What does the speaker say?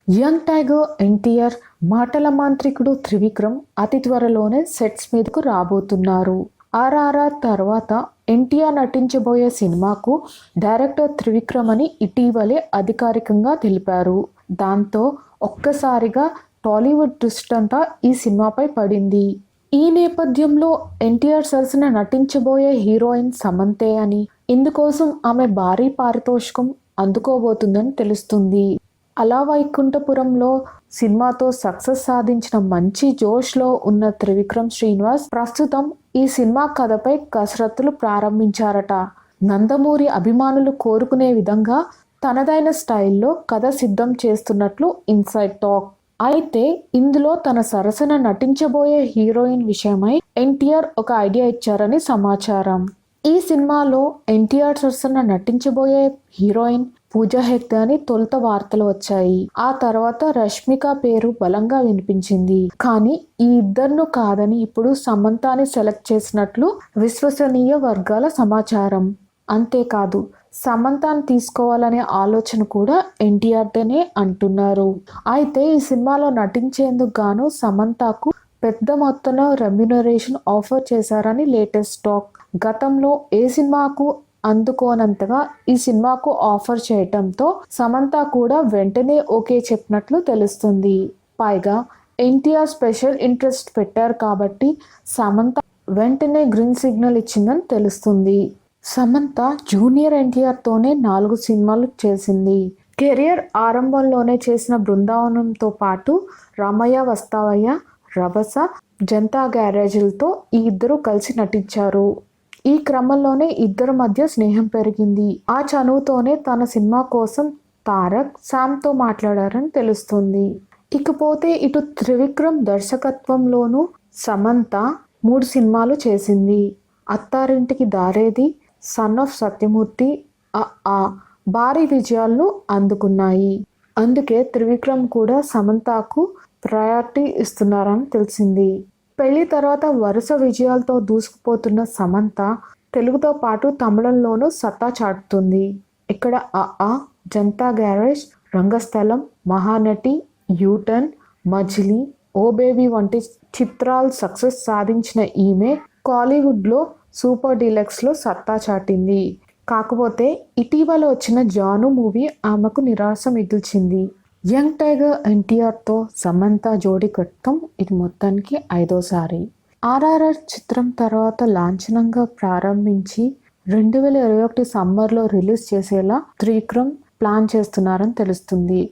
Young tiger NTR, మాటల మాంత్రికుడు త్రివిక్రమ్ అతి త్వరలోనే సెట్స్ మీదకు రాబోతున్నారు. ఆర్ఆర్ఆర్ తర్వాత ఎన్టీఆర్ నటించబోయే సినిమాకు డైరెక్టర్ త్రివిక్రమ్ అని ఇటీవలే అధికారికంగా తెలిపారు. దాంతో ఒక్కసారిగా టాలీవుడ్ దృష్టంతా ఈ సినిమాపై పడింది. ఈ నేపథ్యంలో ఎన్టీఆర్ సరసన నటించబోయే హీరోయిన్ సమంతే అని, ఇందుకోసం ఆమె భారీ పారితోషికం అందుకోబోతుందని తెలుస్తుంది. అలా వైకుంఠపురంలో సినిమాతో సక్సెస్ సాధించిన మంచి జోష్లో ఉన్న త్రివిక్రమ్ శ్రీనివాస్ ప్రస్తుతం ఈ సినిమా కథపై కసరత్తులు ప్రారంభించారట. నందమూరి అభిమానులు కోరుకునే విధంగా తనదైన స్టైల్లో కథ సిద్ధం చేస్తున్నట్లు ఇన్సైడ్ టాక్. అయితే ఇందులో తన సరసన నటించబోయే హీరోయిన్ విషయమై ఎన్టీఆర్ ఒక ఐడియా ఇచ్చారని సమాచారం. ఈ సినిమాలో ఎన్టీఆర్ సరసన నటించబోయే హీరోయిన్ పూజా హెగ్డే అని తొలుత వార్తలు వచ్చాయి. ఆ తర్వాత రష్మిక పేరు బలంగా వినిపించింది. కానీ ఈ ఇద్దరును కాదని ఇప్పుడు సమంతాని సెలెక్ట్ చేసినట్లు విశ్వసనీయ వర్గాల సమాచారం. అంతేకాదు సమంతాని తీసుకోవాలనే ఆలోచన కూడా ఎన్టీఆర్దేనే అంటున్నారు. అయితే ఈ సినిమాలో నటించేందుకు గాను సమంతకు పెద్ద మొత్తంలో రెమ్యునరేషన్ ఆఫర్ చేశారని లేటెస్ట్ టాక్. గతంలో ఏ సినిమాకు అందుకోనంతగా ఈ సినిమాకు ఆఫర్ చేయటంతో సమంత కూడా వెంటనే ఓకే చెప్పినట్లు తెలుస్తుంది. పైగా ఎన్టీఆర్ స్పెషల్ ఇంట్రెస్ట్ పెట్టారు కాబట్టి సమంత వెంటనే గ్రీన్ సిగ్నల్ ఇచ్చిందని తెలుస్తుంది. సమంత జూనియర్ ఎన్టీఆర్తోనే 4 సినిమాలు చేసింది. కెరియర్ ఆరంభంలోనే చేసిన బృందావనంతో పాటు రామయ్య వస్తావయ్య, రభస, జనతా గ్యారేజ్లతో ఈ ఇద్దరు కలిసి నటించారు. ఈ క్రమంలోనే ఇద్దరి మధ్య స్నేహం పెరిగింది. ఆ చనువుతోనే తన సినిమా కోసం తారక్ శామ్తో మాట్లాడారని తెలుస్తుంది. ఇకపోతే ఇటు త్రివిక్రమ్ దర్శకత్వంలోనూ సమంత 3 సినిమాలు చేసింది. అత్తారింటికి దారేది, సన్ ఆఫ్ సత్యమూర్తి, భారీ విజయాలను అందుకున్నాయి. అందుకే త్రివిక్రమ్ కూడా సమంతకు ప్రయారిటీ ఇస్తున్నారని తెలిసింది. పెళ్లి తర్వాత వరుస విజయాలతో దూసుకుపోతున్న సమంత తెలుగుతో పాటు తమిళంలోనూ సత్తా చాటుతుంది. ఇక్కడ జనతా గ్యారేజ్, రంగస్థలం, మహానటి, యూటర్న్, మజిలీ, ఓ బేబీ వంటి చిత్రాలు సక్సెస్ సాధించిన ఈమె కాలీవుడ్లో సూపర్ డీలక్స్లో సత్తా చాటింది. కాకపోతే ఇటీవల వచ్చిన జాను మూవీ ఆమెకు నిరాశ మిగిల్చింది. యంగ్ టైగర్ ఎన్టీఆర్తో సమంత జోడీ కట్టడం ఇది మొత్తానికి 5వసారి. ఆర్ఆర్ఆర్ చిత్రం తర్వాత లాంఛనంగా ప్రారంభించి 2021 సమ్మర్లో రిలీజ్ చేసేలా త్రివిక్రమ్ ప్లాన్ చేస్తున్నారని తెలుస్తుంది.